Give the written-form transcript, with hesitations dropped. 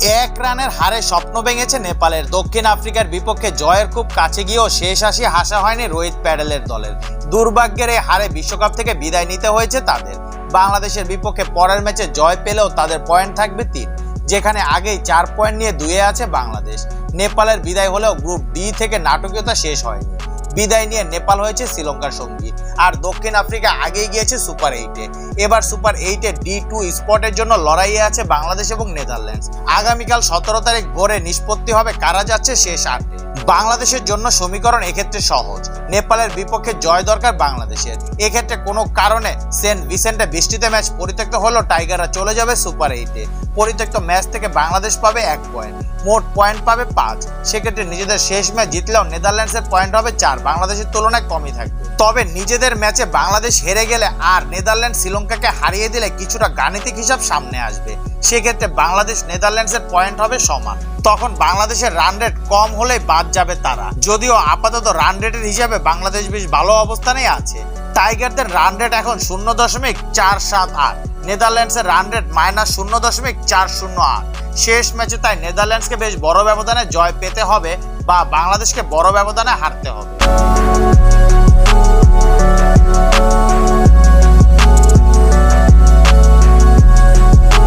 এক রানের হারে স্বপ্ন ভেঙেছে নেপালের। দক্ষিণ আফ্রিকার বিপক্ষে জয়ের খুব কাছে গিয়েও শেষ হাসা হয়নি রোহিত প্যাডেলের দলের। দুর্ভাগ্যের এই হারে বিশ্বকাপ থেকে বিদায় নিতে হয়েছে তাদের। বাংলাদেশের বিপক্ষে পরের ম্যাচে জয় পেলেও তাদের পয়েন্ট থাকবে 3, যেখানে আগেই 4 পয়েন্ট নিয়ে 2-এ আছে বাংলাদেশ। নেপালের বিদায় হলেও গ্রুপ ডি থেকে নাটকীয়তা শেষ হয়নি। বিদায় নিয়ে নেপাল হয়েছে শ্রীলঙ্কার সঙ্গী, আর দক্ষিণ আফ্রিকা আগেই গিয়েছে সুপার 8-এ। এবার সুপার 8-এ D2 স্পটের জন্য লড়াইয়ে আছে বাংলাদেশ এবং নেদারল্যান্ডস। আগামীকাল 17 তারিখ ভোরে নিষ্পত্তি হবে কারা যাচ্ছে শেষ 8-এ। বাংলাদেশের জন্য সমীকরণ এক্ষেত্রে সহজ। নেপালের বিপক্ষে জয় দরকার বাংলাদেশের। এক্ষেত্রে কোনো কারণে সেন্ট ভিসেন্টে বৃষ্টিতে ম্যাচ পরিত্যক্ত হলেও টাইগাররা চলে যাবে সুপার 8-এ। পরিত্যক্ত ম্যাচ থেকে বাংলাদেশ পাবে 1 পয়েন্ট, মোট পয়েন্ট পাবে 5। সেক্ষেত্রে নিজেদের শেষ ম্যাচ জিতলেও নেদারল্যান্ডসের পয়েন্ট হবে 4, বাংলাদেশের তুলনায় কমই থাকবে। তবে নিজেদের ম্যাচে বাংলাদেশ হেরে গেলে আর নেদারল্যান্ড শ্রীলঙ্কাকে হারিয়ে দিলে কিছুটা গাণিতিক হিসাব সামনে আসবে। সেক্ষেত্রে বাংলাদেশ নেদারল্যান্ডসের পয়েন্ট হবে সমান। তখন বাংলাদেশের রান রেট কম হলেই বাদ যাবে তারা। যদিও আপাতত রান রেটের হিসাবে বাংলাদেশ বেশ ভালো অবস্থানেই আছে। টাইগারদের রান রেট এখন 0.478, নেদারল্যান্ডসের রান রেট -0.408। শেষ ম্যাচে তাই নেদারল্যান্ডসকে বেশ বড় ব্যবধানে জয় পেতে হবে বা বাংলাদেশকে বড় ব্যবধানে হারতে হবে।